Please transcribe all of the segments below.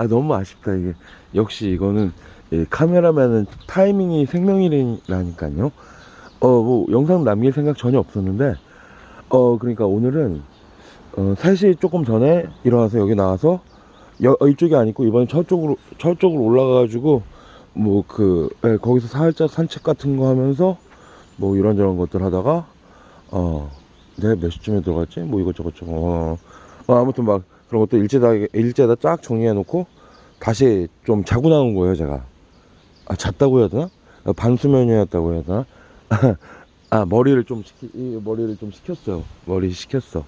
너무 아쉽다. 이게 역시 이거는 카메라맨은 타이밍이 생명이라니까요. 뭐 영상 남길 생각 전혀 없었는데 그러니까 오늘은 3시 조금 전에 일어나서 여기 나와서 이쪽이 아니고 이번에 저쪽으로 올라가가지고 뭐 거기서 살짝 산책 같은 거 하면서 뭐 이런저런 것들 하다가 내가 몇 시쯤에 들어갔지? 뭐 이것저것 아무튼 막 그런 것도 일제다 쫙 정리해 놓고 다시 좀 자고 나온 거예요 제가. 잤다고 해야 되나? 반수면이었다고 해야 되나? 머리를 좀 식혔어요. 머리 식혔어.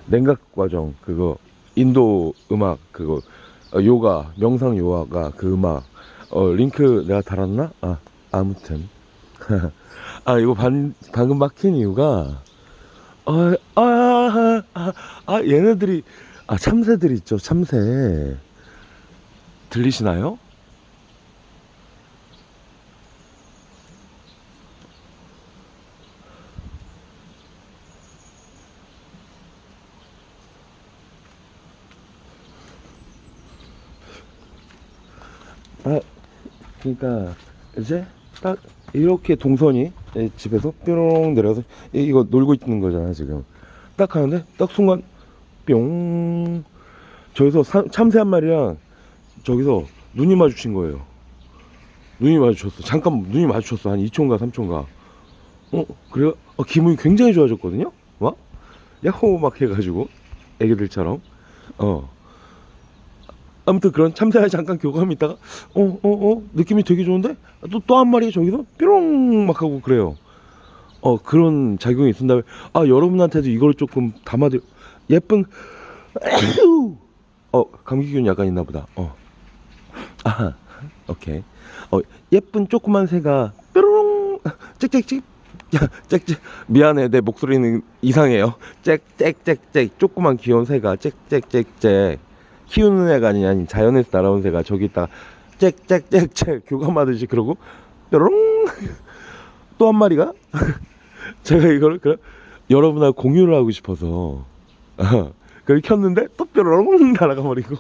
냉각 과정 그거 인도 음악 그거 요가 명상 요가가 그 음악 링크 내가 달았나? 아무튼 이거 방금 막힌 이유가 얘네들이 참새들 있죠. 참새 들리시나요? 그러니까 이제 딱 이렇게 동선이 집에서 뾰롱 내려서 이거 놀고 있는 거잖아 지금. 딱 하는데 딱 순간 뿅 저기서 참새 한 마리랑 저기서 눈이 마주친 거예요. 눈이 마주쳤어. 잠깐 눈이 마주쳤어. 한 2초인가 3초인가. 그래요? 기분이 굉장히 좋아졌거든요. 막 야호 막 해가지고 애기들처럼. 아무튼 그런 참새와 잠깐 교감이 있다가 느낌이 되게 좋은데 또 한 마리 저기서 뾰롱 막 하고 그래요. 그런 작용이 있은 다음에 여러분한테도 이걸 조금 담아드 예쁜 감기균 약간 있나 보다. 오케이. 예쁜 조그만 새가 뾰롱 짹짹짹 짹짹 미안해 내 목소리는 이상해요. 짹짹짹짹 조그만 귀여운 새가 짹짹짹짹 키우는 애가 아닌 자연에서 날아온 새가 저기 있다가 짹짹짹짹 교감하듯이 그러고 뾰롱 또 한 마리가 제가 이걸 여러분하고 공유를 하고 싶어서 그걸 켰는데 또 뾰로롱 날아가 버리고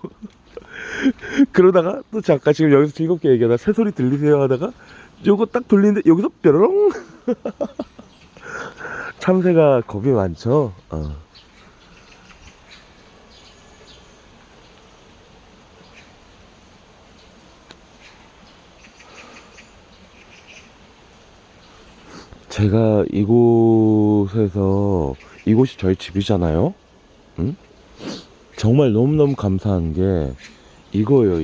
그러다가 또 잠깐 지금 여기서 즐겁게 얘기하다 새소리 들리세요 하다가 요거 딱 돌리는데 여기서 뾰로롱 참새가 겁이 많죠. 제가 이곳이 저희 집이잖아요. 응? 정말 너무너무 감사한 게 이거예요.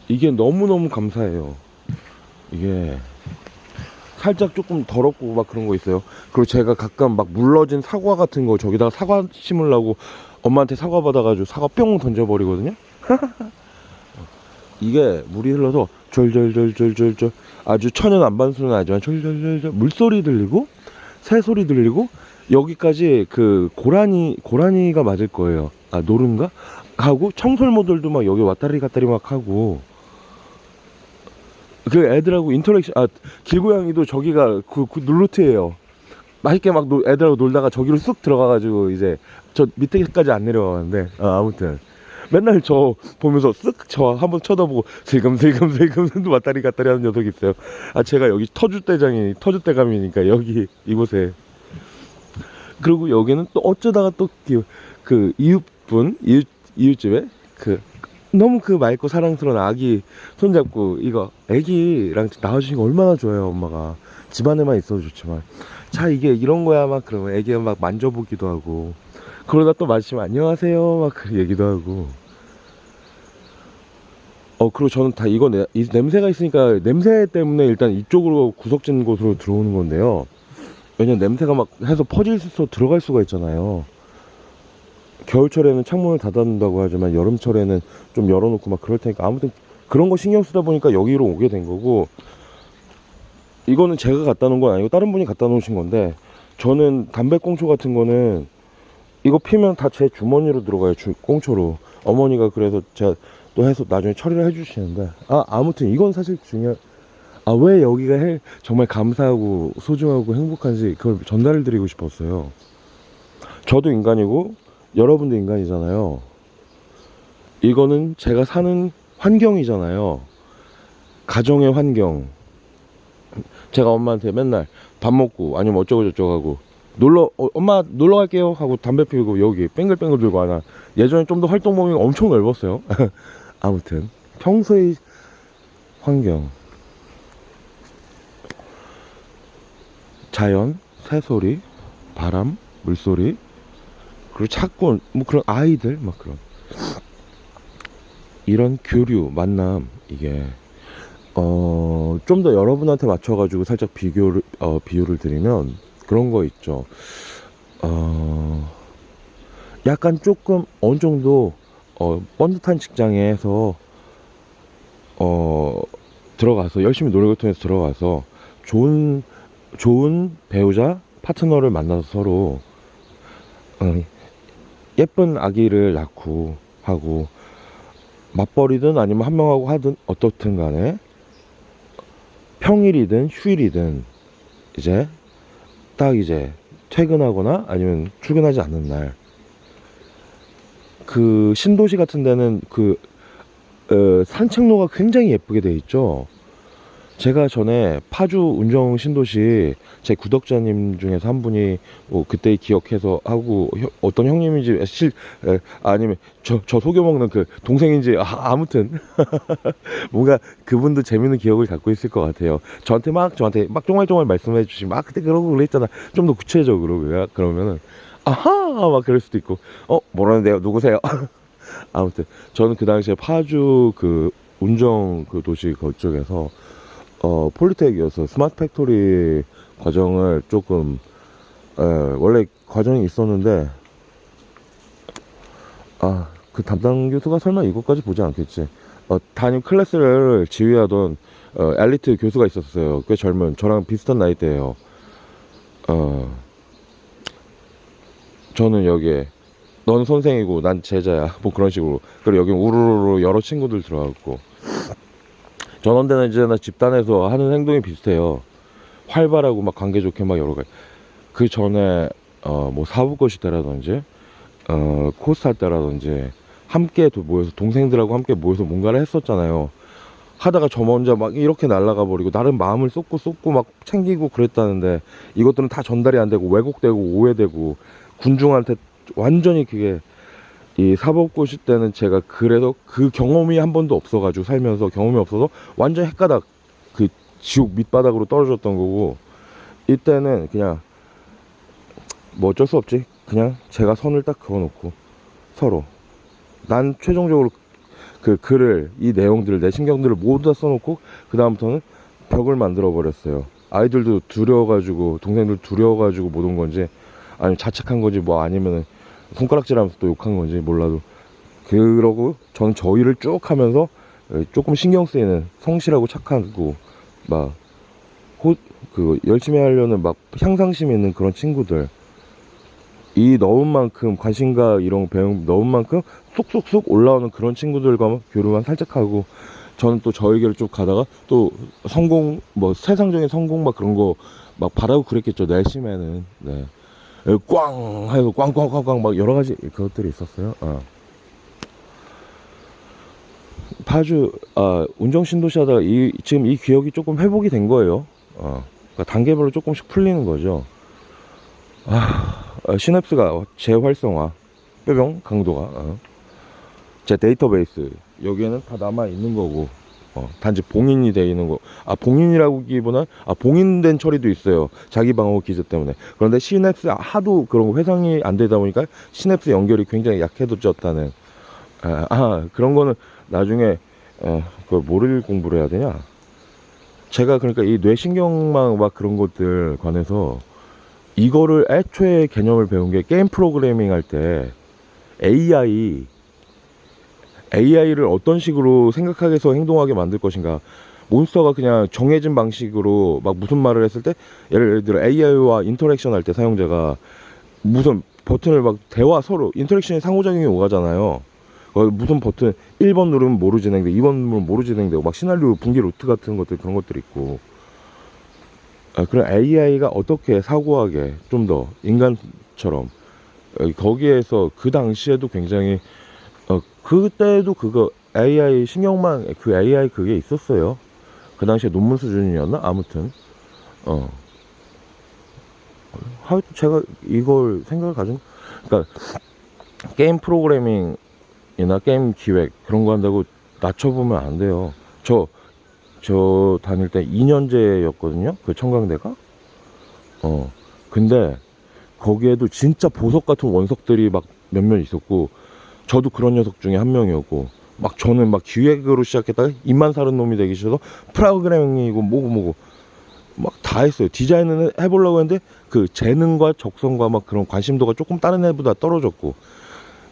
이게 너무너무 감사해요. 이게 살짝 조금 더럽고 막 그런 거 있어요. 그리고 제가 가끔 막 물러진 사과 같은 거 저기다가 사과 심으려고 엄마한테 사과 받아가지고 사과 뿅 던져버리거든요. 이게 물이 흘러서 졸졸졸졸졸졸 아주 천연 안반수는 아니지만 졸졸졸졸 물소리 들리고 새소리 들리고 여기까지 고라니가 맞을 거예요. 노른가? 하고 청설모들도 막 여기 왔다리 갔다리 막 하고 그 애들하고 인터랙션 길고양이도 저기가 그 룰루트예요. 맛있게 막 애들하고 놀다가 저기로 쑥 들어가가지고 이제 저 밑에까지 안 내려가는데 아무튼 맨날 저 보면서 쓱 저 한번 쳐다보고 슬금슬금 왔다리 갔다리 하는 녀석이 있어요. 제가 여기 터줏대감이니까 여기 이곳에. 그리고 여기는 또 어쩌다가 또 그 이웃집에 너무 맑고 사랑스러운 아기 손잡고 이거 애기랑 나와주신 거 얼마나 좋아요. 엄마가 집안에만 있어도 좋지만 이게 이런 거야 막 그러면 애기가 막 만져보기도 하고 그러다 또 마주치면 안녕하세요 막 그 얘기도 하고 그리고 저는 다 이 냄새가 있으니까 냄새 때문에 일단 이쪽으로 구석진 곳으로 들어오는 건데요. 왜냐면 냄새가 막 해서 퍼질수 들어갈 수가 있잖아요. 겨울철에는 창문을 닫아놓는다고 하지만 여름철에는 좀 열어놓고 막 그럴 테니까 아무튼 그런 거 신경 쓰다 보니까 여기로 오게 된 거고 이거는 제가 갖다 놓은 건 아니고 다른 분이 갖다 놓으신 건데 저는 담배꽁초 같은 거는 이거 피면 다 제 주머니로 들어가요. 꽁초로. 어머니가 그래서 제가 또 해서 나중에 처리를 해주시는데 아무튼 이건 사실 왜 여기가 정말 감사하고 소중하고 행복한지 그걸 전달을 드리고 싶었어요. 저도 인간이고 여러분도 인간이잖아요. 이거는 제가 사는 환경이잖아요. 가정의 환경. 제가 엄마한테 맨날 밥 먹고 아니면 어쩌고 저쩌고 하고 엄마 놀러 갈게요 하고 담배 피우고 여기 뱅글뱅글 들고 하나. 예전에 좀 더 활동 범위가 엄청 넓었어요. 아무튼 평소의 환경, 자연, 새소리, 바람, 물소리, 그리고 자꾸 뭐 그런 아이들 막 그런 이런 교류 만남, 이게 좀 더 여러분한테 맞춰가지고 살짝 비유를 드리면 그런 거 있죠. 약간 조금 어느 정도 번듯한 직장에서 들어가서 열심히 노력을 통해서 들어가서 좋은 배우자 파트너를 만나서 서로 예쁜 아기를 낳고 하고 맞벌이든 아니면 한 명하고 하든 어떻든 간에 평일이든 휴일이든 이제 딱 이제 퇴근하거나 아니면 출근하지 않는 날, 그 신도시 같은 데는 산책로가 굉장히 예쁘게 돼 있죠. 제가 전에 파주 운정 신도시 제 구독자님 중에서 한 분이 뭐 그때 기억해서 하고 어떤 형님인지 아니면 저 속여먹는 그 동생인지 아무튼 뭔가 그분도 재밌는 기억을 갖고 있을 것 같아요. 저한테 막 쫑알쫑알 말씀해 주시면 그때 그러고 그랬잖아, 좀 더 구체적으로. 그러면은 아하 막 그럴 수도 있고 뭐라는데요, 누구세요? 아무튼 저는 그 당시에 파주 그 운정 그 도시 그쪽에서 폴리텍이어서 스마트 팩토리 과정을 조금 원래 과정이 있었는데 그 담당 교수가 설마 이것까지 보지 않겠지. 담임 클래스를 지휘하던 엘리트 교수가 있었어요. 꽤 젊은, 저랑 비슷한 나이대예요. 저는 여기에 넌 선생이고 난 제자야 뭐 그런 식으로. 그리고 여기 우르르 여러 친구들 들어갔고, 전원대는 이제 나 집단에서 하는 행동이 비슷해요. 활발하고 막 관계 좋게 막 여러 가지. 그 전에 뭐 사부고시 때라든지 코스 할 때라든지 함께 모여서 동생들하고 함께 모여서 뭔가를 했었잖아요. 하다가 저 먼저 막 이렇게 날아가 버리고 나름 마음을 쏟고 막 챙기고 그랬다는데, 이것들은 다 전달이 안 되고 왜곡되고 오해되고 군중한테 완전히 그게, 이 사법고시 때는 제가 그래도 그 경험이 한 번도 없어가지고, 살면서 경험이 없어서 완전 헷가닥 그 지옥 밑바닥으로 떨어졌던 거고, 이때는 그냥 뭐 어쩔 수 없지, 그냥 제가 선을 딱 그어놓고 서로 난 최종적으로 그 글을, 이 내용들을, 내 신경들을 모두 다 써놓고 그 다음부터는 벽을 만들어 버렸어요. 아이들도 두려워가지고, 동생들 두려워가지고 못 온 건지 아니면 자책한 건지 뭐 아니면은 손가락질하면서 또 욕한 건지 몰라도, 그러고 저는 저 일을 쭉 하면서 조금 신경 쓰이는 성실하고 착하고 막 열심히 하려는 막 향상심 있는 그런 친구들, 이 넣은 만큼 관심과 이런 배움 넣은 만큼 쏙쏙쏙 올라오는 그런 친구들과 교류만 살짝 하고, 저는 또 저의 길을 쭉 가다가 또 성공, 뭐 세상적인 성공 막 그런 거 막 바라고 그랬겠죠, 내심에는. 네. 꽝 하고 꽝꽝꽝꽝 막 여러 가지 그것들이 있었어요. 파주 운정 신도시 하다가 지금 이 기억이 조금 회복이 된 거예요. 그러니까 단계별로 조금씩 풀리는 거죠. 시냅스가 재활성화, 뼈병 강도가 제 데이터베이스 여기에는 다 남아 있는 거고, 단지 봉인이 돼 있는 거. 봉인이라기보다 봉인된 처리도 있어요, 자기 방어 기제 때문에. 그런데 시냅스 하도 그런 거 회상이 안 되다 보니까 시냅스 연결이 굉장히 약해졌다는 그런 거는 나중에 그걸 뭐를 공부를 해야 되냐. 제가 그러니까 이 뇌신경망 막 그런 것들 관해서 이거를 애초에 개념을 배운 게, 게임 프로그래밍 할 때 AI를 어떤 식으로 생각하게 해서 행동하게 만들 것인가. 몬스터가 그냥 정해진 방식으로 막 무슨 말을 했을 때, 예를 들어 AI와 인터랙션 할 때 사용자가 무슨 버튼을 막 대화, 서로 인터랙션이 상호작용이 오가잖아요. 무슨 버튼 1번 누르면 뭐로 진행돼, 2번 누르면 뭐로 진행되고, 막 시나리오 분기 루트 같은 것들, 그런 것들이 있고. 그런 AI가 어떻게 사고하게 좀 더 인간처럼 거기에서 그 당시에도 굉장히 그때도 그거 AI 신경망 그 AI 그게 있었어요. 그 당시에 논문 수준이었나? 아무튼 하여튼 제가 이걸 생각을 가진, 그러니까 게임 프로그래밍이나 게임 기획 그런 거 한다고 낮춰보면 안 돼요. 저 다닐 때 2년제였거든요 그 청강대가. 근데 거기에도 진짜 보석 같은 원석들이 막 몇몇 있었고, 저도 그런 녀석 중에 한 명이었고, 막 저는 막 기획으로 시작했다가 입만 사는 놈이 되기 싫어서 프로그래밍이고 뭐고 막 다 했어요. 디자인은 해보려고 했는데 그 재능과 적성과 막 그런 관심도가 조금 다른 애보다 떨어졌고,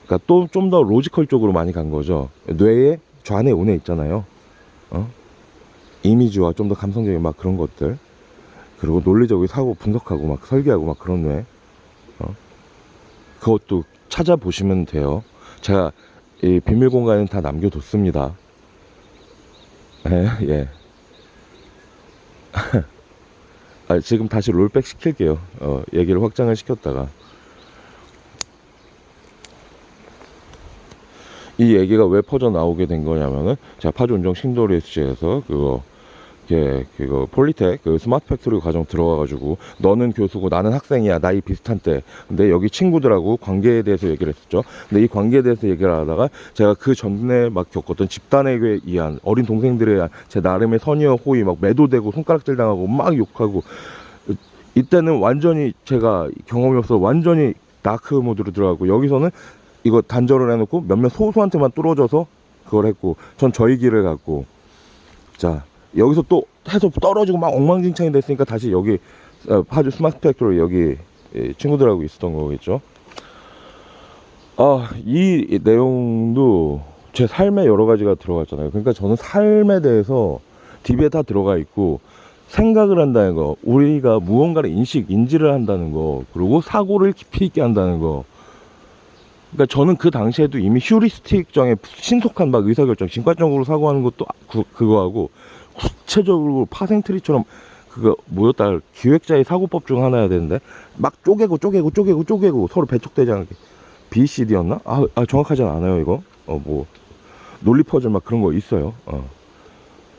그러니까 또 좀 더 로지컬 쪽으로 많이 간 거죠. 뇌에 좌뇌 우뇌 있잖아요. 이미지와 좀 더 감성적인 막 그런 것들, 그리고 논리적으로 사고 분석하고 막 설계하고 막 그런 뇌, 그것도 찾아보시면 돼요. 제가 이 비밀 공간은 다 남겨뒀습니다. 예. 지금 다시 롤백 시킬게요. 얘기를 확장을 시켰다가. 이 얘기가 왜 퍼져 나오게 된 거냐면은, 제가 파주 운정 신도리 SG에서 그거 폴리텍 그 스마트 팩토리 과정 들어가가지고, 너는 교수고 나는 학생이야, 나이 비슷한 때. 근데 여기 친구들하고 관계에 대해서 얘기를 했었죠. 근데 이 관계에 대해서 얘기를 하다가 제가 그 전에 막 겪었던 집단에게 의한, 어린 동생들에 의한 제 나름의 선의와 호의, 막 매도되고 손가락질 당하고 막 욕하고, 이때는 완전히 제가 경험이 없어서 완전히 다크 모드로 들어가고, 여기서는 이거 단절을 해놓고 몇몇 소수한테만 뚫어져서 그걸 했고, 전 저희 길을 갔고, 자 여기서 또 해서 떨어지고 막 엉망진창이 됐으니까 다시 여기 파주 스마트 팩토리 여기 친구들하고 있었던 거겠죠. 이 내용도 제 삶에 여러 가지가 들어갔잖아요. 그러니까 저는 삶에 대해서 DB에 다 들어가 있고, 생각을 한다는 거, 우리가 무언가를 인지를 한다는 거, 그리고 사고를 깊이 있게 한다는 거. 그러니까 저는 그 당시에도 이미 휴리스틱정에 신속한 막 의사결정, 진과적으로 사고하는 것도 그거 하고, 구체적으로 파생트리처럼 그거 뭐였다, 기획자의 사고법 중 하나여야 되는데 막 쪼개고 서로 배척되지 않게, BCD였나? 정확하진 않아요 이거. 뭐 논리 퍼즐 막 그런 거 있어요.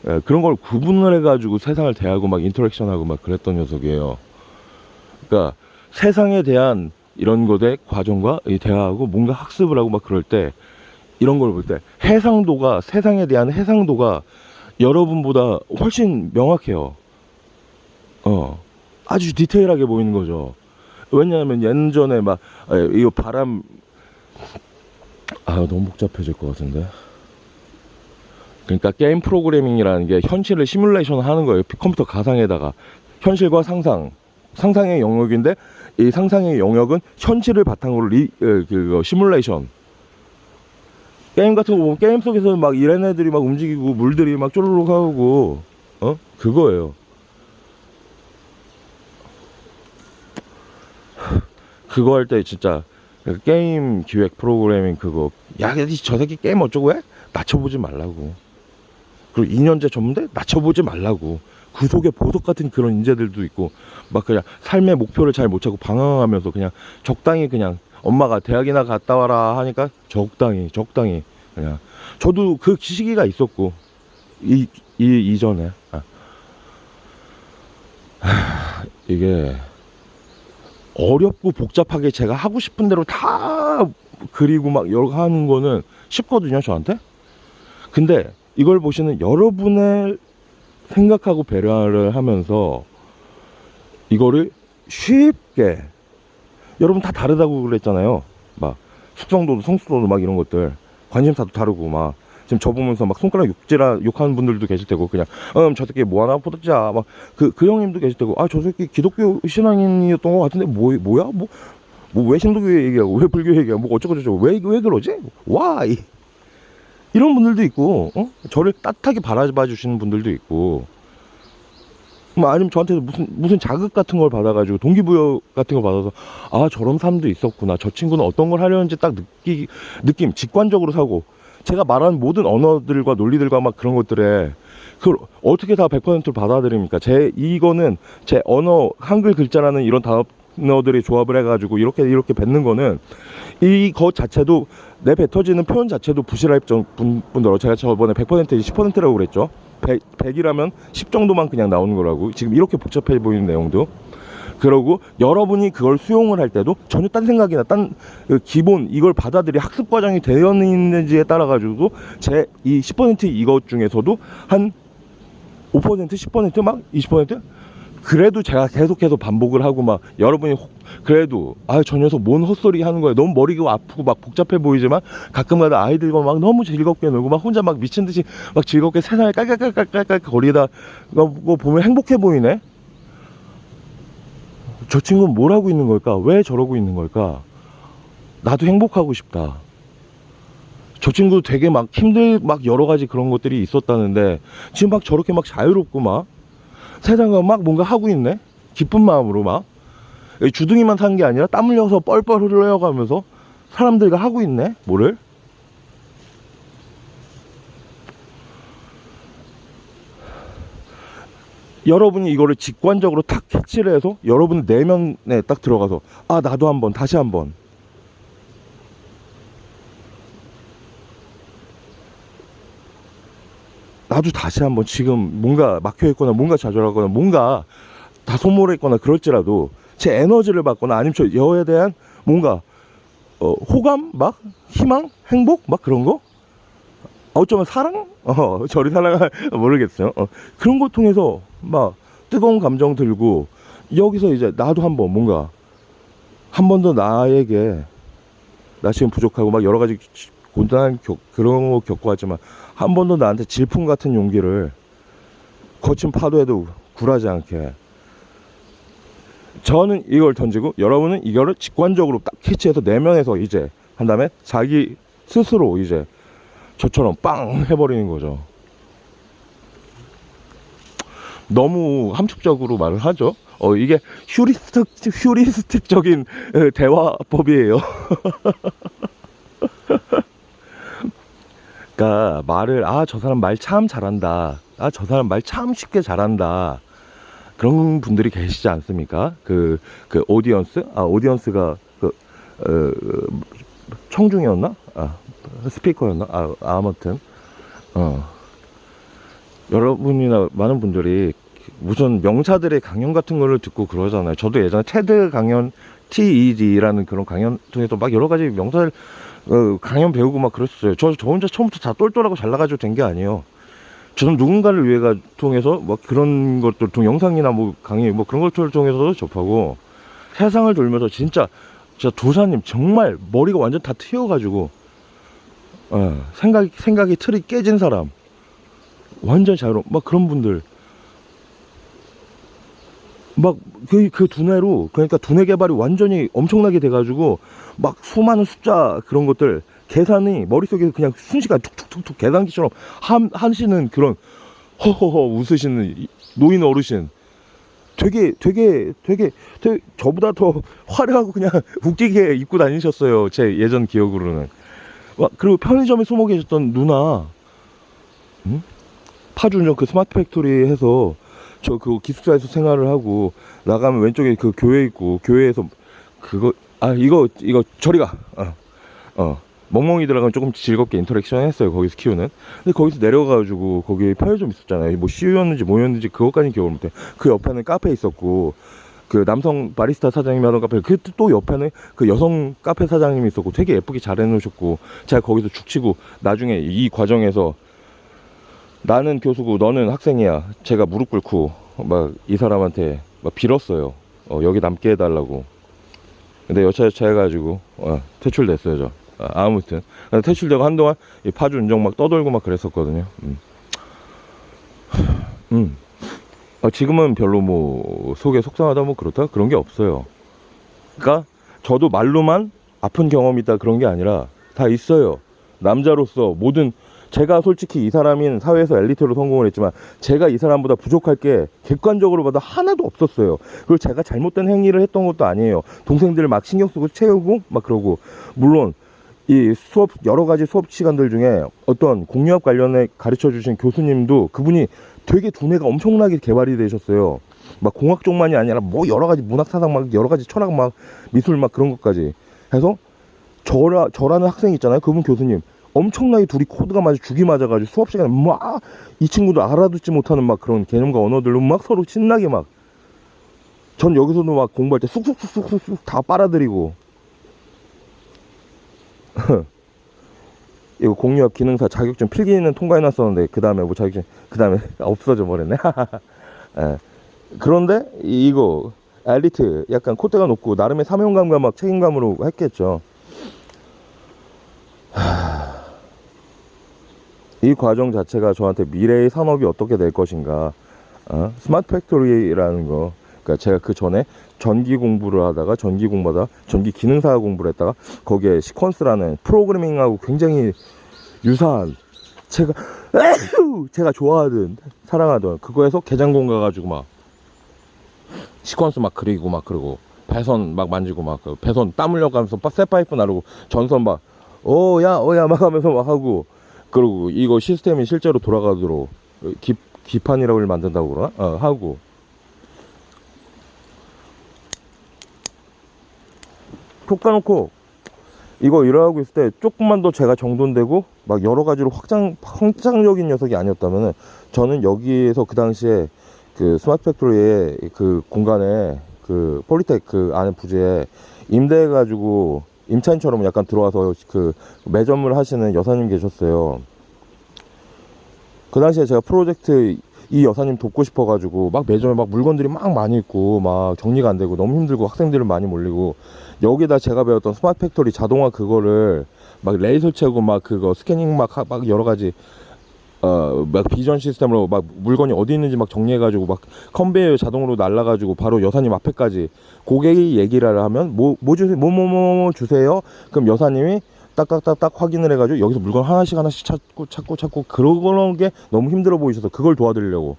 예, 그런 걸 구분을 해가지고 세상을 대하고 막 인터랙션하고 막 그랬던 녀석이에요. 그러니까 세상에 대한 이런 것의 과정과 대화하고 뭔가 학습을 하고 막 그럴 때, 이런 걸 볼 때 해상도가, 세상에 대한 해상도가 여러분보다 훨씬 명확해요. 아주 디테일하게 보이는 거죠. 왜냐하면 예전에 막 이거 바람, 너무 복잡해질 것 같은데. 그러니까 게임 프로그래밍이라는 게 현실을 시뮬레이션 하는 거예요. 컴퓨터 가상에다가 현실과 상상의 영역인데, 이 상상의 영역은 현실을 바탕으로 시뮬레이션. 게임 같은 거 보면 게임 속에서 막 이런 애들이 막 움직이고 물들이 막 쪼르륵 하고 그거예요. 그거 할 때 진짜 게임 기획 프로그래밍 그거, 야 저 새끼 게임 어쩌고 해? 낮춰보지 말라고. 그리고 2년제 전문대 낮춰보지 말라고. 그 속에 보석 같은 그런 인재들도 있고, 막 그냥 삶의 목표를 잘 못 찾고 방황하면서 그냥 적당히, 그냥 엄마가 대학이나 갔다 와라 하니까 적당히 그냥. 저도 그 시기가 있었고, 이전에 이게 어렵고 복잡하게 제가 하고 싶은 대로 다 그리고 막 여러 하는 거는 쉽거든요 저한테. 근데 이걸 보시는 여러분의 생각하고 배려를 하면서 이거를 쉽게, 여러분 다 다르다고 그랬잖아요. 막 숙성도도 성숙도도 막 이런 것들, 관심사도 다르고, 막 지금 저 보면서 막 손가락 욕하는 분들도 계실 테고, 그냥 저 새끼 뭐하나 보자 막 그 형님도 계실 테고, 저 새끼 기독교 신앙인이었던 것 같은데 뭐야 뭐 왜 신도교 얘기하고 왜 불교 얘기하고 뭐 어쩌고저쩌고 왜 그러지? Why? 이런 분들도 있고, 저를 따뜻하게 바라봐 주시는 분들도 있고, 뭐 아니면 저한테 무슨 자극 같은 걸 받아가지고 동기부여 같은 걸 받아서 저런 사람도 있었구나, 저 친구는 어떤 걸 하려는지 딱 느낌 직관적으로 사고, 제가 말하는 모든 언어들과 논리들과 막 그런 것들에 그걸 어떻게 다 100%를 받아들입니까? 이거는 제 언어 한글 글자라는 이런 단어 파트너들이 조합을 해가지고 이렇게 뱉는 거는 이것 자체도 내 뱉어지는 표현 자체도 부실할 뿐더러 제가 저번에 100% 10%라고 그랬죠. 100이라면 10 정도만 그냥 나오는 거라고. 지금 이렇게 복잡해 보이는 내용도. 그러고 여러분이 그걸 수용을 할 때도 전혀 딴 생각이나 딴 기본 이걸 받아들이 학습 과정이 되어 있는지에 따라 가지고 제 이 10% 이것 중에서도 한 5% 10% 막 20% 그래도 제가 계속해서 반복을 하고 막 여러분이 그래도 아 저 녀석 뭔 헛소리 하는 거야, 너무 머리가 아프고 막 복잡해 보이지만 가끔가다 아이들과 막 너무 즐겁게 놀고 막 혼자 막 미친 듯이 막 즐겁게 세상에 깔깔깔깔깔깔 거리다 거 보면 행복해 보이네. 저 친구는 뭘 하고 있는 걸까? 왜 저러고 있는 걸까? 나도 행복하고 싶다. 저 친구도 되게 막 막 여러 가지 그런 것들이 있었다는데 지금 막 저렇게 막 자유롭고 막 세상에 막 뭔가 하고 있네. 기쁜 마음으로 막 주둥이만 산 게 아니라 땀 흘려서 뻘뻘 흘려가면서 사람들과 하고 있네. 뭐를? 여러분이 이거를 직관적으로 탁 캐치를 해서 여러분 내면에 딱 들어가서 아 나도 한번 다시 한번 나도 다시 한번 지금 뭔가 막혀있거나 뭔가 좌절하거나 뭔가 다 소모했거나 그럴지라도 제 에너지를 받거나 아니면 저 여에 대한 뭔가 호감 막 희망 행복 막 그런 거 어쩌면 사랑 저리 사랑할 모르겠어요. 그런 거 통해서 막 뜨거운 감정 들고 여기서 이제 나도 한번 뭔가 한 번 더 나에게 나 지금 부족하고 막 여러 가지 곤란한 그런 거 겪고 하지만 한 번 더 나한테 질풍 같은 용기를 거친 파도에도 굴하지 않게 저는 이걸 던지고 여러분은 이거를 직관적으로 딱 캐치해서 내면에서 이제 한 다음에 자기 스스로 이제 저처럼 빵 해버리는 거죠. 너무 함축적으로 말을 하죠. 이게 휴리스틱적인 대화법이에요. 그러니까 말을 저 사람 말 참 잘한다. 저 사람 말 참 쉽게 잘한다. 그런 분들이 계시지 않습니까? 그 오디언스? 오디언스가 청중이었나? 스피커였나? 아무튼 여러분이나 많은 분들이 무슨 명사들의 강연 같은 거를 듣고 그러잖아요. 저도 예전에 테드 강연 TED라는 그런 강연 통해서 막 여러 가지 명사를 강연 배우고 막 그랬어요. 저 혼자 처음부터 다 똘똘하고 잘 나가지고 된 게 아니에요. 저는 누군가를 위해가 통해서 뭐 그런 것들 영상이나 뭐 강의 뭐 그런 것들을 통해서도 접하고 세상을 돌면서 진짜 도사님 정말 머리가 완전 다 트여가지고 생각이 틀이 깨진 사람 완전 자유로운 막 그런 분들 막 그 두뇌로 그러니까 두뇌 개발이 완전히 엄청나게 돼가지고 막 수많은 숫자 그런 것들 계산이 머릿속에 그냥 순식간에 툭툭툭툭 계산기처럼 하시는 그런 허허허 웃으시는 노인 어르신 되게 저보다 더 화려하고 그냥 웃기게 입고 다니셨어요. 제 예전 기억으로는. 그리고 편의점에 숨어 계셨던 누나 파주는 그 스마트 팩토리 해서 저 그 기숙사에서 생활을 하고 나가면 왼쪽에 그 교회 있고 교회에서 그거 이거 저리가 멍멍이 들어가면 조금 즐겁게 인터랙션 했어요. 거기서 키우는. 근데 거기서 내려가가지고 거기 편의점 있었잖아요. 뭐 CU였는지 뭐였는지 그것까지 기억을 못해. 그 옆에는 카페 있었고 그 남성 바리스타 사장님이 하던 카페 그 또 옆에는 그 여성 카페 사장님이 있었고 되게 예쁘게 잘 해놓으셨고 제가 거기서 죽치고 나중에 이 과정에서 나는 교수고 너는 학생이야. 제가 무릎 꿇고 막 이 사람한테 막 빌었어요. 여기 남게 해달라고. 근데 여차여차 해가지고 퇴출됐어요 저. 아무튼 퇴출되고 한동안 이 파주 운정 막 떠돌고 막 그랬었거든요. 지금은 별로 뭐 속에 속상하다 뭐 그렇다 그런 게 없어요. 그러니까 저도 말로만 아픈 경험이 있다 그런 게 아니라 다 있어요. 남자로서 모든 제가 솔직히 이 사람인 사회에서 엘리트로 성공을 했지만 제가 이 사람보다 부족할 게 객관적으로 봐도 하나도 없었어요. 그리고 제가 잘못된 행위를 했던 것도 아니에요. 동생들을 막 신경 쓰고 채우고 막 그러고 물론 이 수업 여러 가지 수업 시간들 중에 어떤 공유학 관련해 가르쳐 주신 교수님도 그분이 되게 두뇌가 엄청나게 개발이 되셨어요. 막 공학 쪽만이 아니라 뭐 여러 가지 문학 사상 막 여러 가지 철학 막 미술 막 그런 것까지 해서 저라는 학생 있잖아요. 그분 교수님 엄청나게 둘이 코드가 맞아 죽이 맞아가지고 수업 시간에 막 이 친구도 알아듣지 못하는 막 그런 개념과 언어들로 막 서로 신나게 막 전 여기서도 막 공부할 때 쑥쑥쑥쑥쑥 다 빨아들이고 이거 공유업 기능사 자격증 필기는 통과해놨었는데 그 다음에 뭐 자격증 그 다음에 없어져 버렸네. 예. 그런데 이거 엘리트 약간 콧대가 높고 나름의 사명감과 막 책임감으로 했겠죠. 이 과정 자체가 저한테 미래의 산업이 어떻게 될 것인가, 스마트 팩토리라는 거, 그러니까 제가 그 전에 전기 공부를 하다가 전기 기능사 공부를 했다가 거기에 시퀀스라는 프로그래밍하고 굉장히 유사한 제가 좋아하던 사랑하던 그거에서 개장공 가가지고 막 시퀀스 막 그리고 막 그러고 배선 막 만지고 막 배선 땀 흘려가면서 쇠파이프 나르고 전선 막 오야 막 하면서 막 하고 그리고 이거 시스템이 실제로 돌아가도록 기판이라고 만든다고 그러나? 하고 톡 까놓고 이거 일하고 있을 때 조금만 더 제가 정돈되고 막 여러 가지로 확장적인 녀석이 아니었다면은 저는 여기에서 그 당시에 그 스마트 팩토리의 그 공간에 그 폴리텍 그 안에 부지에 임대해가지고 임차인처럼 약간 들어와서 그 매점을 하시는 여사님 계셨어요. 그 당시에 제가 프로젝트 이 여사님 돕고 싶어가지고 막 매점에 막 물건들이 막 많이 있고 막 정리가 안 되고 너무 힘들고 학생들은 많이 몰리고 여기다 제가 배웠던 스마트 팩토리 자동화 그거를 막 레이서 채우고 막 그거 스캐닝 막 여러 가지 막 비전 시스템으로 막 물건이 어디 있는지 막 정리해가지고 막 컨베이어 자동으로 날라가지고 바로 여사님 앞에까지 고객이 얘기를 하면 뭐 주세요 뭐 주세요. 그럼 여사님이 딱딱딱딱 확인을 해가지고 여기서 물건 하나씩 찾고 그런 게 너무 힘들어 보이셔서 그걸 도와드리려고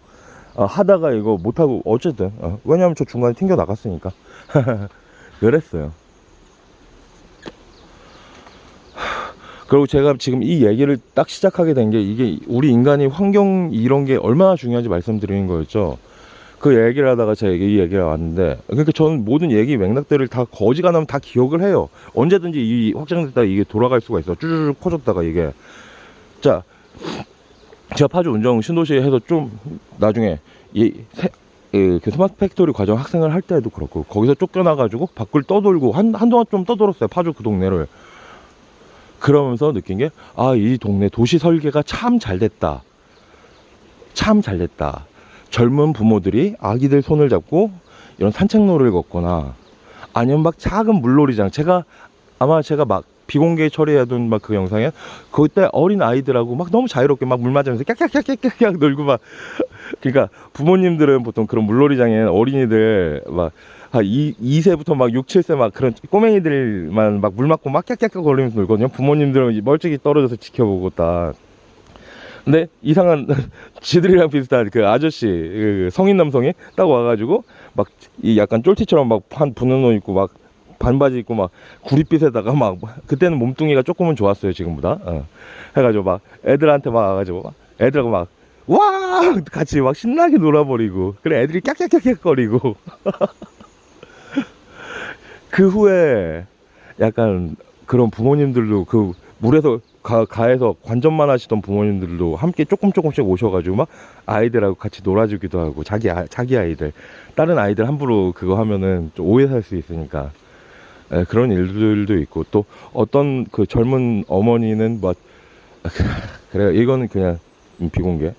하다가 이거 못하고 어쨌든 왜냐면 저 중간에 튕겨 나갔으니까 그랬어요. 그리고 제가 지금 이 얘기를 딱 시작하게 된 게 이게 우리 인간이 환경 이런 게 얼마나 중요한지 말씀드리는 거였죠. 그 얘기를 하다가 제가 이 얘기가 왔는데, 그러니까 저는 모든 얘기 맥락들을 다 거지가 나면 다 기억을 해요. 언제든지 이 확장됐다가 이게 돌아갈 수가 있어. 쭈쭈쭈 퍼졌다가 이게. 자, 제가 파주 운정 신도시에 해서 좀 나중에 그 스마트 팩토리 과정 학생을 할 때도 그렇고 거기서 쫓겨나가지고 밖을 떠돌고 한동안 좀 떠돌았어요. 파주 그 동네를. 그러면서 느낀 게, 이 동네 도시 설계가 참 잘 됐다. 참 잘 됐다. 젊은 부모들이 아기들 손을 잡고 이런 산책로를 걷거나 아니면 막 작은 물놀이장, 아마 제가 막 비공개 처리해둔 막 그 영상에 그때 어린 아이들하고 막 너무 자유롭게 막 물 맞으면서 깍깍깍깍깍 놀고 막 그러니까 부모님들은 보통 그런 물놀이장에 어린이들 막 한 2세부터 막 6, 7세 막 그런 꼬맹이들만 막 물 맞고 막 깍깍깍 거리면서 놀거든요. 부모님들은 멀찍이 떨어져서 지켜보고 딱. 근데 이상한 지들이랑 비슷한 그 아저씨 그 성인 남성이 딱 와가지고 막 이 약간 쫄티처럼 막 부는 옷 입고 막 반바지 입고 막 구릿빛에다가 막 그때는 몸뚱이가 조금은 좋았어요 지금보다. 해가지고 막 애들한테 막 와가지고 막 애들하고 막 와 같이 막 신나게 놀아버리고 그래 애들이 깍깍깍깍 거리고 그 후에 약간 그런 부모님들도 그 물에서 가에서 관전만 하시던 부모님들도 함께 조금씩 오셔가지고 막 아이들하고 같이 놀아주기도 하고 자기 아이들 다른 아이들 함부로 그거 하면은 좀 오해 살 수 있으니까 그런 일들도 있고 또 어떤 그 젊은 어머니는 뭐 그래요 이거는 그냥 비공개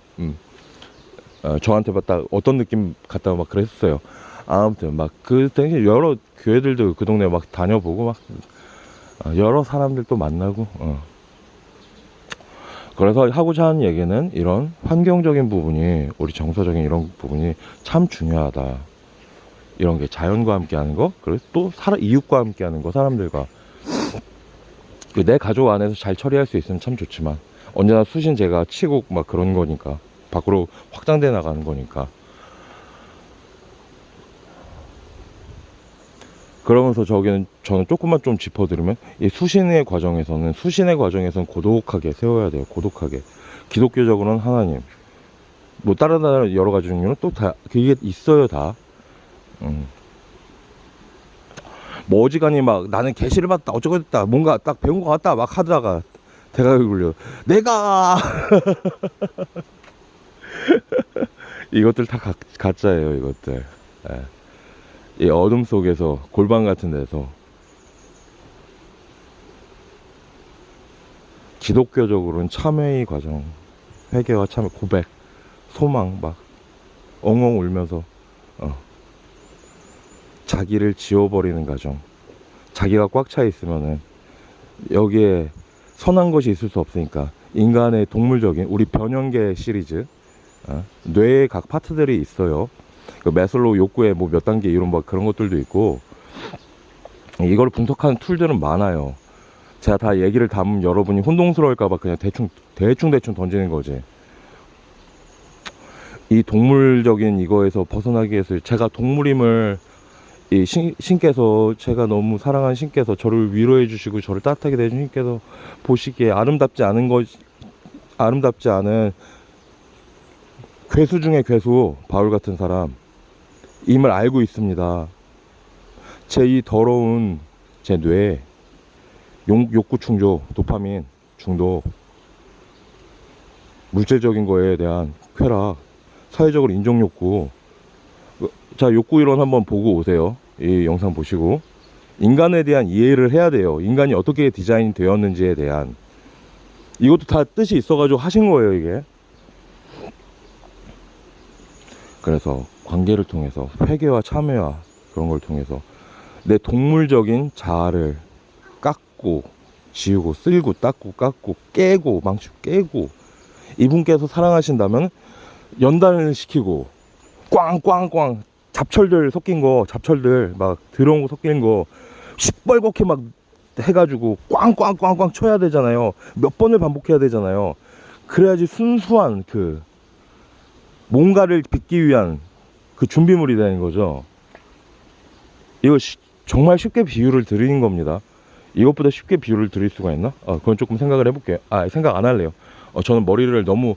저한테 딱 어떤 느낌 같다고 막 그랬어요. 아무튼 막 그 당시 여러 교회들도 그 동네 막 다녀보고 막 여러 사람들도 만나고 그래서 하고자 하는 얘기는 이런 환경적인 부분이 우리 정서적인 이런 부분이 참 중요하다. 이런 게 자연과 함께 하는 거 그리고 또 이웃과 함께 하는 거 사람들과 내 가족 안에서 잘 처리할 수 있으면 참 좋지만 언제나 수신 제가 치고 막 그런 거니까 밖으로 확장돼 나가는 거니까 그러면서 저는 조금만 좀 짚어드리면 이 수신의 과정에서는 고독하게 세워야 돼요. 고독하게. 기독교적으로는 하나님 뭐 다른 여러 가지 종류는 또 다 그게 있어요. 다 뭐 어지간히 막 나는 개시를 받다 어쩌고 됐다 뭔가 딱 배운 것 같다 막 하다가 대각이 굴려 내가 이것들 다 가짜예요 이것들. 예. 이 어둠 속에서 골방 같은 데서 기독교적으로는 참회의 과정, 회개와 참회, 고백, 소망 막 엉엉 울면서 자기를 지워버리는 과정. 자기가 꽉 차 있으면은 여기에 선한 것이 있을 수 없으니까 인간의 동물적인 우리 변형계 시리즈 뇌의 각 파트들이 있어요. 그 매슬로우 욕구의 뭐 몇 단계 이런 뭐 그런 것들도 있고 이걸 분석하는 툴들은 많아요. 제가 다 얘기를 담으면 여러분이 혼동스러울까봐 그냥 대충 던지는 거지. 이 동물적인 이거에서 벗어나기 위해서 제가 동물임을 이 신께서 제가 너무 사랑하는 신께서 저를 위로해 주시고 저를 따뜻하게 대해준 신께서 보시기에 아름답지 않은 괴수 중에 괴수 바울 같은 사람 임을 알고 있습니다. 제 이 더러운 제 뇌 욕구 충족, 도파민 중독, 물질적인 거에 대한 쾌락, 사회적으로 인정 욕구. 자, 욕구 이론 한번 보고 오세요. 이 영상 보시고 인간에 대한 이해를 해야 돼요. 인간이 어떻게 디자인 되었는지에 대한 이것도 다 뜻이 있어가지고 하신 거예요 이게. 그래서 관계를 통해서 회개와 참회와 그런 걸 통해서 내 동물적인 자아를 깎고 지우고 쓸고 닦고 깎고 깨고 망치고 깨고 이분께서 사랑하신다면 연단을 시키고 꽝꽝꽝 잡철들 섞인 거 잡철들 막 더러운 거 섞인 거 시뻘겋게 막 해가지고 꽝꽝꽝꽝 쳐야 되잖아요. 몇 번을 반복해야 되잖아요. 그래야지 순수한 그 뭔가를 빚기 위한 그 준비물이 되는 거죠. 이거 정말 쉽게 비유를 드리는 겁니다. 이것보다 쉽게 비유를 드릴 수가 있나? 그건 조금 생각을 해볼게요. 생각 안 할래요. 저는 머리를 너무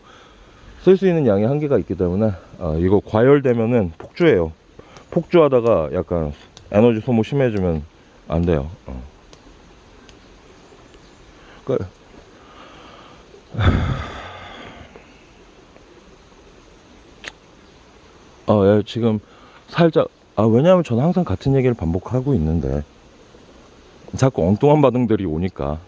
쓸 수 있는 양의 한계가 있기 때문에 이거 과열되면은 폭주해요. 폭주하다가 약간 에너지 소모 심해지면 안 돼요. 예, 지금 살짝 왜냐하면 저는 항상 같은 얘기를 반복하고 있는데 자꾸 엉뚱한 반응들이 오니까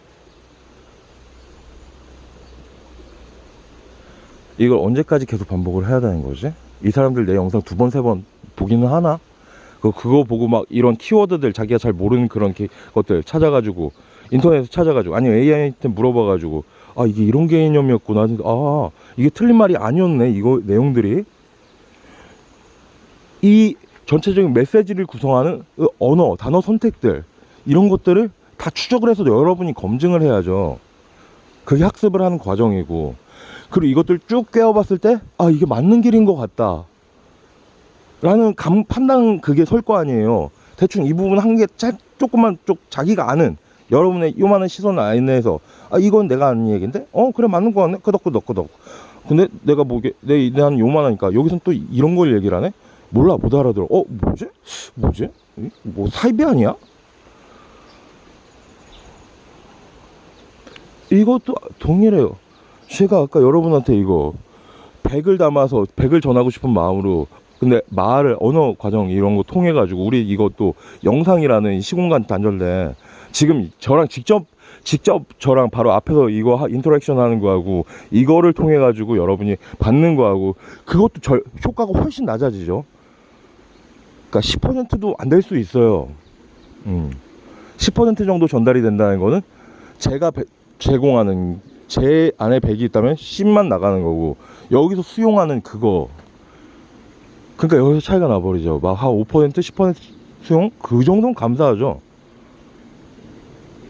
이걸 언제까지 계속 반복을 해야 되는 거지? 이 사람들 내 영상 2번, 3번 보기는 하나? 그거 보고 막 이런 키워드들 자기가 잘 모르는 그런 것들 찾아가지고 인터넷에서 찾아가지고 아니면 AI한테 물어봐가지고 이게 이런 개념이었구나. 이게 틀린 말이 아니었네. 이거 내용들이 이 전체적인 메시지를 구성하는 언어, 단어 선택들 이런 것들을 다 추적을 해서 여러분이 검증을 해야죠. 그게 학습을 하는 과정이고 그리고 이것들 쭉 꿰어봤을 때 이게 맞는 길인 것 같다 라는 판단 그게 설 거 아니에요. 대충 이 부분 한 개 조금만 자기가 아는 여러분의 요만한 시선 안에서 이건 내가 아는 얘기인데 그래 맞는 거 같네 끄덕끄덕 근데 내가 난 요만하니까 여기선 또 이런 걸 얘기를 하네. 몰라 못 알아들어. 뭐지? 뭐 사이비 아니야? 이것도 동일해요. 제가 아까 여러분한테 이거 100을 담아서 100을 전하고 싶은 마음으로 근데 말을 언어 과정 이런 거 통해 가지고 우리 이것도 영상이라는 시공간 단절돼 지금 저랑 직접 저랑 바로 앞에서 이거 인터랙션 하는 거하고 이거를 통해 가지고 여러분이 받는 거하고 그것도 효과가 훨씬 낮아지죠. 그러니까 10%도 안 될 수 있어요. 10% 정도 전달이 된다는 거는 제가 제공하는 제 안에 100이 있다면 10만 나가는 거고 여기서 수용하는 그거 그러니까 여기서 차이가 나버리죠. 막 한 5% 10% 수용 그 정도는 감사하죠.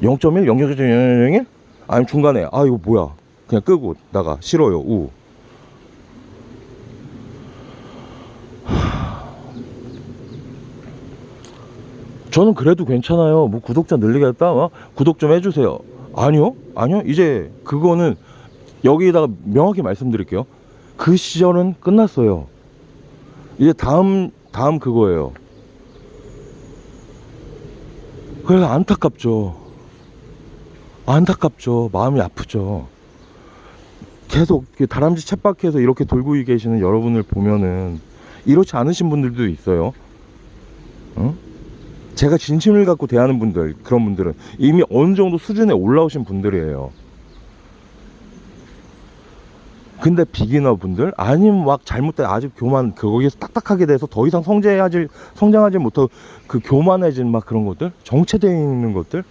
0.1 0.1 아니면 중간에 이거 뭐야 그냥 끄고 나가 싫어요 저는 그래도 괜찮아요. 뭐 구독자 늘리겠다 구독 좀 해주세요. 아니요 이제 그거는 여기다가 명확히 말씀드릴게요. 그 시절은 끝났어요. 이제 다음 그거예요. 그래서 안타깝죠. 안타깝죠. 마음이 아프죠. 계속 다람쥐 쳇바퀴에서 이렇게 돌고 계시는 여러분을 보면은 이렇지 않으신 분들도 있어요. 응? 제가 진심을 갖고 대하는 분들, 그런 분들은 이미 어느 정도 수준에 올라오신 분들이에요. 근데 비기너 분들, 아니면 막 잘못된 아직 교만, 거기에서 딱딱하게 돼서 더 이상 성장하지 못하고 그 교만해진 막 그런 것들, 정체되어 있는 것들,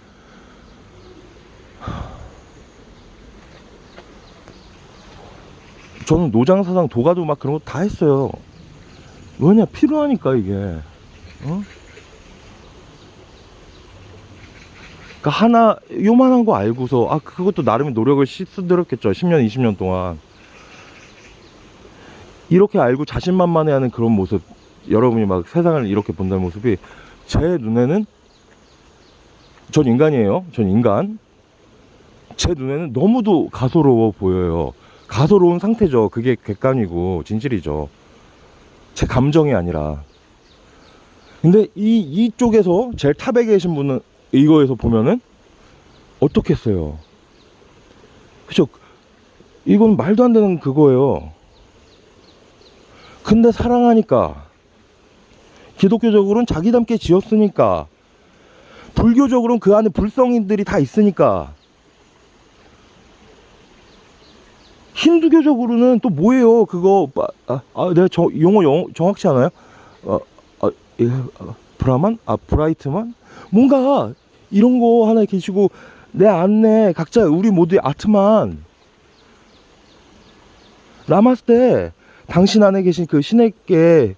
저는 노장사상 도가도 막 그런 거 다 했어요. 왜냐, 필요하니까 이게. 어? 그러니까 하나 요만한 거 알고서 그것도 나름의 노력을 쓰들었겠죠. 10년 20년 동안 이렇게 알고 자신만만해하는 그런 모습, 여러분이 막 세상을 이렇게 본다는 모습이 제 눈에는, 전 인간이에요. 전 인간. 제 눈에는 너무도 가소로워 보여요. 가소로운 상태죠. 그게 객관이고 진실이죠. 제 감정이 아니라. 근데 이쪽에서 제일 탑에 계신 분은 이거에서 보면은 어떻겠어요. 그죠? 이건 말도 안 되는 그거예요. 근데 사랑하니까, 기독교적으로는 자기답게 지었으니까, 불교적으로는 그 안에 불성인들이 다 있으니까, 힌두교적으로는 또 뭐예요? 그거 내가 용어 정확치 않아요? 브라만? 브라이트만? 뭔가 이런 거 하나 계시고, 내 안에 각자 우리 모두의 아트만, 라마스테 당신 안에 계신 그 신에게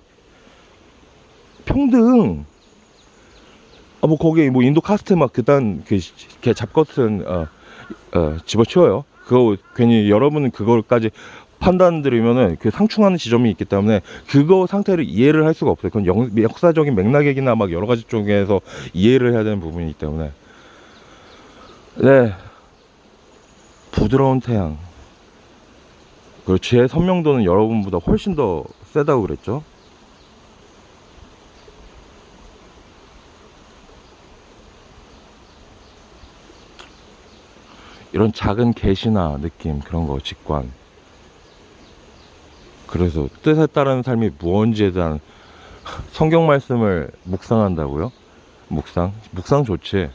평등, 뭐 거기에 뭐 인도 카스트 막 그딴 그 잡것은 집어치워요. 그거 괜히 여러분은 그걸까지 판단 들으면은 그 상충하는 지점이 있기 때문에 그거 상태를 이해를 할 수가 없어요. 그건 역사적인 맥락이나 막 여러 가지 쪽에서 이해를 해야 되는 부분이기 때문에. 네, 부드러운 태양. 그리고 제 선명도는 여러분보다 훨씬 더 세다고 그랬죠. 이런 작은 계시나 느낌, 그런 거, 직관. 그래서 뜻에 따르는 삶이 무언지에 대한 성경 말씀을 묵상한다고요? 묵상 좋지.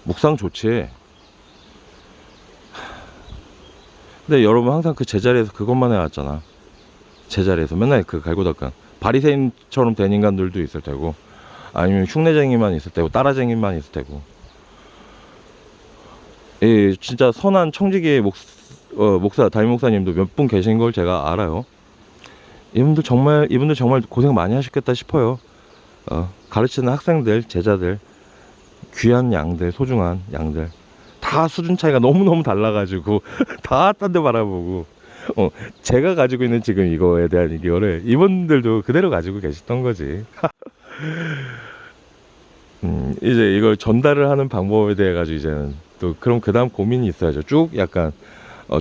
묵상 좋지. 근데 여러분 항상 그 제자리에서 그것만 해왔잖아. 제자리에서 맨날 그 갈고 닦은 바리새인처럼 된 인간들도 있을 테고, 아니면 흉내쟁이만 있을 테고, 따라쟁이만 있을 테고. 이 진짜 선한 청지기의 담임 목사님도 몇 분 계신 걸 제가 알아요. 이분들 정말 고생 많이 하셨겠다 싶어요. 가르치는 학생들, 제자들, 귀한 양들, 소중한 양들, 다 수준 차이가 너무너무 달라가지고 다 딴 데 바라보고, 제가 가지고 있는 지금 이거에 대한 이거를 이분들도 그대로 가지고 계셨던 거지. 이제 이걸 전달을 하는 방법에 대해 가지고 이제는 또 그럼 그 다음 고민이 있어야죠. 쭉 약간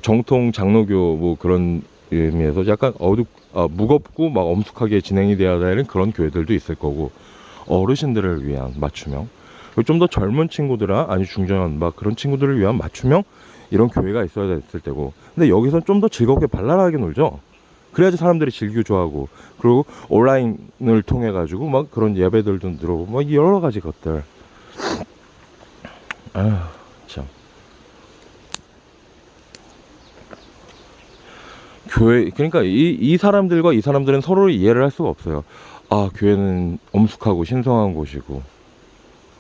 정통 장로교 뭐 그런 의미에서 약간 무겁고 막 엄숙하게 진행이 되어야 되는 그런 교회들도 있을 거고, 어르신들을 위한 맞춤형, 좀 더 젊은 친구들아, 아니 중저년 막 그런 친구들을 위한 맞춤형, 이런 교회가 있어야 됐을 때고. 근데 여기서 좀 더 즐겁게 발랄하게 놀죠. 그래야지 사람들이 즐기고 좋아하고, 그리고 온라인을 통해 가지고 막 그런 예배들도 들어오고 막 여러 가지 것들. 참. 교회, 그러니까 이 사람들은 서로를 이해를 할 수가 없어요. 교회는 엄숙하고 신성한 곳이고,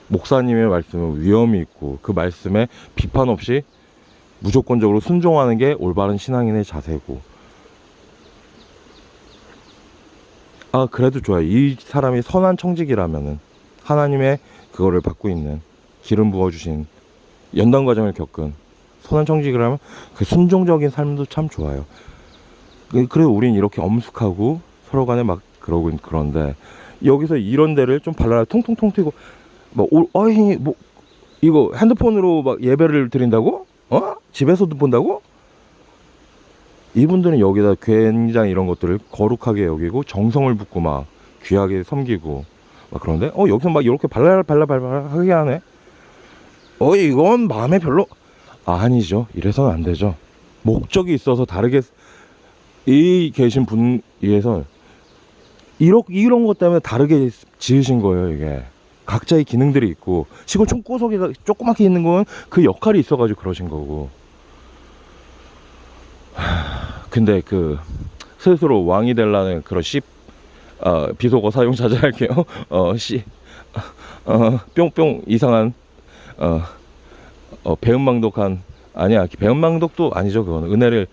목사님의 말씀은 위험이 있고, 그 말씀에 비판 없이 무조건적으로 순종하는 게 올바른 신앙인의 자세고. 그래도 좋아요. 이 사람이 선한 청직이라면은, 하나님의 그거를 받고 있는, 기름 부어주신 연단 과정을 겪은 선한 청직이라면 그 순종적인 삶도 참 좋아요. 그래도 우린 이렇게 엄숙하고 서로 간에 막 그러고 그런데, 여기서 이런 데를 좀 발랄하게 통통통 튀고 이거 핸드폰으로 막 예배를 드린다고? 집에서도 본다고? 이분들은 여기다 굉장히 이런 것들을 거룩하게 여기고 정성을 붓고 막 귀하게 섬기고 막 그런데 여기서 막 이렇게 발랄하게 하네. 이건 마음에 별로 아니죠. 이래서는 안 되죠. 목적이 있어서 다르게 이 계신 분 위해서 이런 것 때문에 다르게 지으신 거예요. 이게 각자의 기능들이 있고, 시골 총구석에 조그맣게 있는 건 그 역할이 있어가지고 그러신 거고. 근데 그 스스로 왕이 되려는 그런 비속어 사용 자제할게요. 뿅뿅 이상한 배은망덕한, 아니야, 배은망덕도 아니죠. 그거는 은혜를,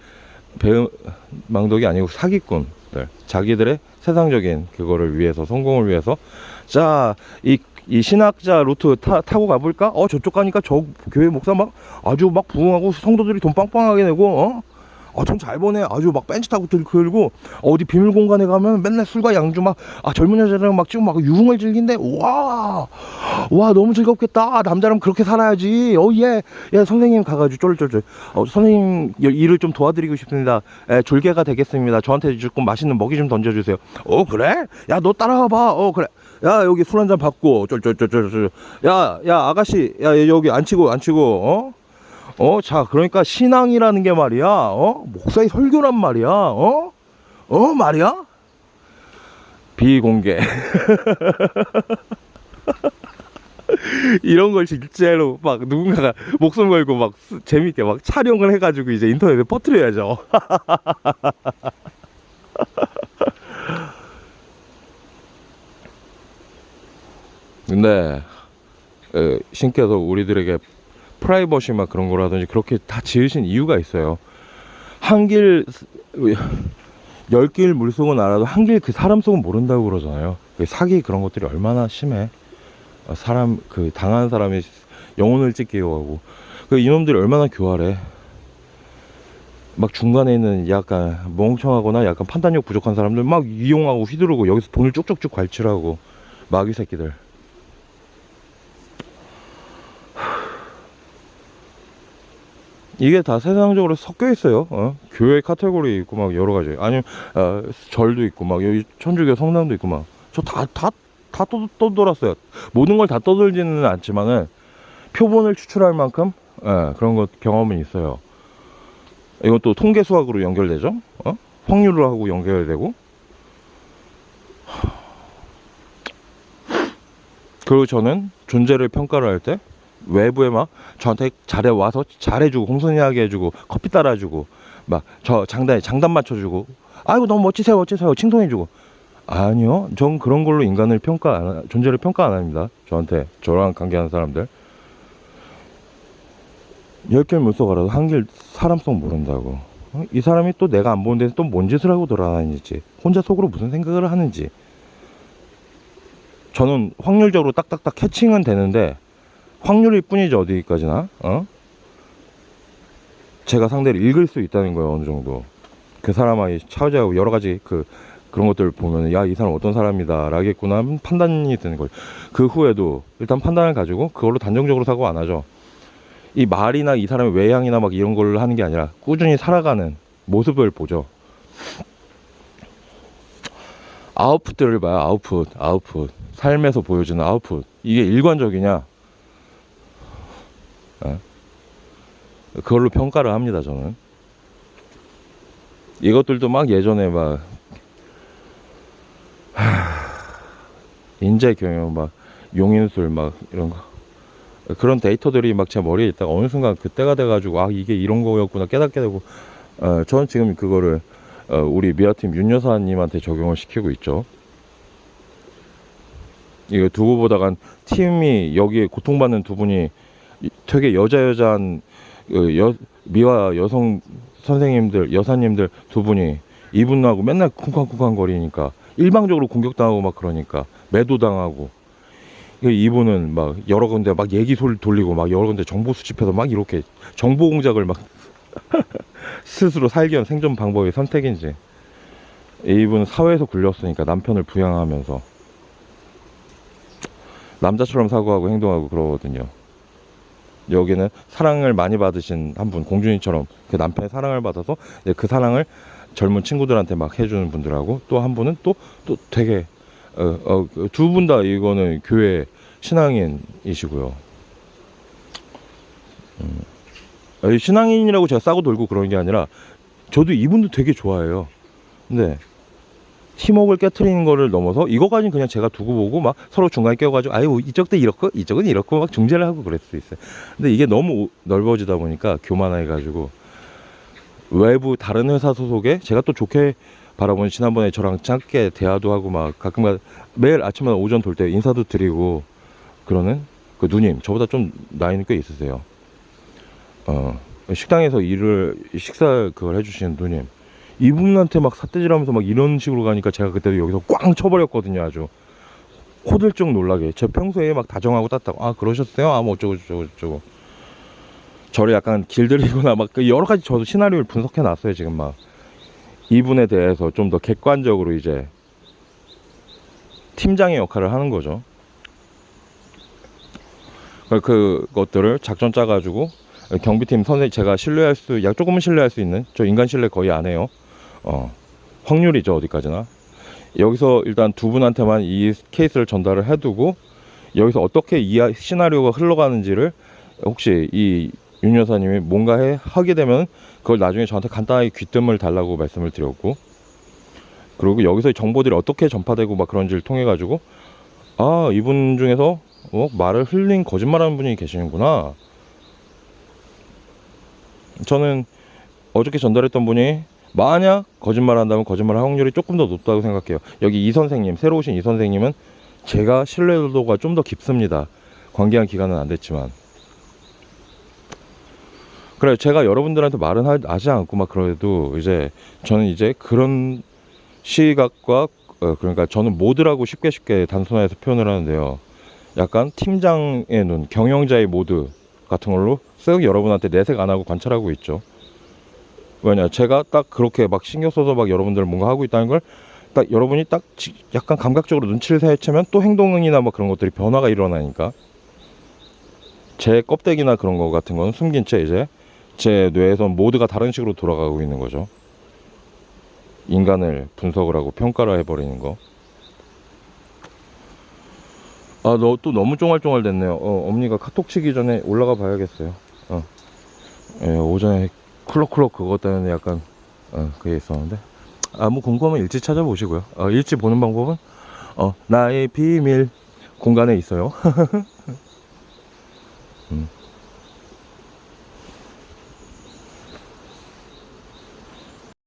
배은망덕이 아니고 사기꾼들, 자기들의 세상적인 그거를 위해서, 성공을 위해서, 자, 이 신학자 루트 타고 가볼까? 저쪽 가니까 저 교회 목사 막 아주 막 부흥하고 성도들이 돈 빵빵하게 내고, 돈 잘 버네. 아주 막 벤치 타고 들고, 어디 비밀 공간에 가면 맨날 술과 양주 막, 젊은 여자랑 막 지금 막 유흥을 즐긴대. 와, 너무 즐겁겠다. 남자라면 그렇게 살아야지. 예, 선생님 가가지고 쫄쫄쫄. 선생님 일을 좀 도와드리고 싶습니다. 졸개가 되겠습니다. 저한테 조금 맛있는 먹이 좀 던져주세요. 그래? 야, 너 따라와봐. 그래. 야, 여기 술 한잔 받고, 쫄쫄쫄쫄. 야, 아가씨. 야, 여기 앉히고, 자, 그러니까 신앙이라는 게 말이야, 목사의 설교란 말이야, 말이야? 비공개. 이런 걸 실제로 막 누군가가 목숨 걸고 막 재밌게 막 촬영을 해가지고 이제 인터넷에 퍼뜨려야죠. 근데 신께서 우리들에게 프라이버시 막 그런 거라든지 그렇게 다 지으신 이유가 있어요. 한길 10길 물속은 알아도 한길 그 사람 속은 모른다고 그러잖아요. 사기 그런 것들이 얼마나 심해. 사람 그 당한 사람이 영혼을 찢기고 하고, 이놈들이 얼마나 교활해. 막 중간에 있는 약간 멍청하거나 약간 판단력 부족한 사람들 막 이용하고 휘두르고 여기서 돈을 쭉쭉쭉 갈취하고, 마귀 새끼들. 이게 다 세상적으로 섞여 있어요. 교회 카테고리 있고 막 여러 가지, 아니면 절도 있고 막 여기 천주교 성당도 있고 막, 저 다 떠돌았어요. 모든 걸 다 떠돌지는 않지만은 표본을 추출할 만큼 그런 것 경험은 있어요. 이건 또 통계 수학으로 연결되죠. 확률로 하고 연결되고. 그리고 저는 존재를 평가를 할 때 외부에 막 저한테 와서 잘해주고, 공손하게 해주고, 커피 따라주고, 막 저 장단 맞춰주고, 아이고 너무 멋지세요 칭송해주고. 아니요, 전 그런 걸로 인간을 존재를 평가 안 합니다. 저랑 관계하는 사람들 10길 물속 알아도 한길 사람 속 모른다고. 이 사람이 또 내가 안 보는 데서 또 뭔 짓을 하고 돌아다니는지, 혼자 속으로 무슨 생각을 하는지. 저는 확률적으로 딱딱딱 캐칭은 되는데, 확률일 뿐이죠, 어디까지나. 제가 상대를 읽을 수 있다는 거예요, 어느 정도. 그 사람의 차지하고 여러 가지 그런 것들을 보면, 야, 이 사람 어떤 사람이다 라겠구나 판단이 드는 거예요. 그 후에도 일단 판단을 가지고 그걸로 단정적으로 사고 안 하죠. 이 말이나 이 사람의 외향이나 막 이런 걸 하는 게 아니라 꾸준히 살아가는 모습을 보죠. 아웃풋들을 봐요. 아웃풋. 삶에서 보여주는 아웃풋. 이게 일관적이냐? 그걸로 평가를 합니다, 저는. 이것들도 막 예전에 막 인재 경영, 막 용인술 막 이런 거, 그런 데이터들이 막 제 머리에 있다가 어느 순간 그때가 돼가지고 이게 이런 거였구나 깨닫게 되고, 저는 지금 그거를 우리 미아팀 윤 여사님한테 적용을 시키고 있죠. 이거 두고 보다간 팀이, 여기에 고통받는 두 분이 되게 여자한 미화 여성 선생님들, 여사님들 두 분이 이분하고 맨날 쿵쾅쿵쾅 거리니까 일방적으로 공격당하고 막 그러니까 매도당하고, 이분은 막 여러 군데 막 얘기 소리 돌리고 막 여러 군데 정보 수집해서 막 이렇게 정보 공작을 막 스스로 살기 위한 생존 방법의 선택인지. 이분은 사회에서 굴렸으니까 남편을 부양하면서 남자처럼 사고하고 행동하고 그러거든요. 여기는 사랑을 많이 받으신 한 분, 공준이처럼 그 남편의 사랑을 받아서 그 사랑을 젊은 친구들한테 막 해주는 분들하고, 또 한 분은 또 되게 두 분 다 이거는 교회 신앙인이시고요. 신앙인이라고 제가 싸고 돌고 그러는 게 아니라 저도 이분도 되게 좋아해요. 근데 팀워크를 깨트리는 거를 넘어서 이거까지는 그냥 제가 두고 보고 막 서로 중간에 껴가지고 아유 뭐 이쪽도 이렇고 이쪽은 이렇고 막 중재를 하고 그럴 수 있어요. 근데 이게 너무 넓어지다 보니까 교만해가지고 외부 다른 회사 소속에 제가 또 좋게 바라보는, 지난번에 저랑 짧게 대화도 하고 막 가끔가다 매일 아침마다 오전 돌 때 인사도 드리고 그러는 그 누님, 저보다 좀 나이는 꽤 있으세요. 식당에서 식사 그걸 해주시는 누님, 이분한테 막 삿대질하면서 막 이런 식으로 가니까 제가 그때도 여기서 꽝 쳐버렸거든요. 아주 호들쩍 놀라게. 제 평소에 막 다정하고 따뜻하고 아 그러셨어요? 아 뭐 어쩌고 저쩌고 저쩌고 저를 약간 길들이거나 막 그 여러 가지 저도 시나리오를 분석해 놨어요. 지금 막 이분에 대해서 좀 더 객관적으로 이제 팀장의 역할을 하는 거죠. 그것들을 작전 짜가지고 경비팀 선생, 제가 조금은 신뢰할 수 있는, 저 인간 신뢰 거의 안 해요. 확률이죠, 어디까지나. 여기서 일단 두 분한테만 이 케이스를 전달을 해두고 여기서 어떻게 이 시나리오가 흘러가는지를 혹시 이 윤 여사님이 뭔가 하게 되면 그걸 나중에 저한테 간단하게 귀뜸을 달라고 말씀을 드렸고, 그리고 여기서 정보들이 어떻게 전파되고 막 그런지를 통해 가지고 아 이분 중에서 말을 흘린 거짓말하는 분이 계시는구나. 저는 어저께 전달했던 분이 만약 거짓말을 한다면 거짓말할 확률이 조금 더 높다고 생각해요. 여기 이 선생님, 새로 오신 이 선생님은 제가 신뢰도가 좀 더 깊습니다. 관계한 기간은 안 됐지만. 그래, 제가 여러분들한테 말은 하지 않고 막 그래도 이제 저는 이제 그런 시각과 그러니까 저는 모드라고 쉽게 단순화해서 표현을 하는데요. 약간 팀장의 눈, 경영자의 모드 같은 걸로 쓱 여러분한테 내색 안 하고 관찰하고 있죠. 왜냐, 제가 딱 그렇게 막 신경 써서 막 여러분들 뭔가 하고 있다는 걸 딱 여러분이 딱 약간 감각적으로 눈치를 채면 또 행동이나 뭐 그런 것들이 변화가 일어나니까 제 껍데기나 그런 거 같은 건 숨긴 채 이제 제 뇌에서 모두가 다른 식으로 돌아가고 있는 거죠. 인간을 분석을 하고 평가를 해버리는 거. 아, 너 또 너무 쫑알쫑알 됐네요. 엄니가 카톡 치기 전에 올라가 봐야겠어요. 예, 오전에 쿨럭쿨럭 그것 때문에 약간 그게 있었는데 뭐 궁금하면 일지 찾아보시고요. 일지 보는 방법은 나의 비밀 공간에 있어요.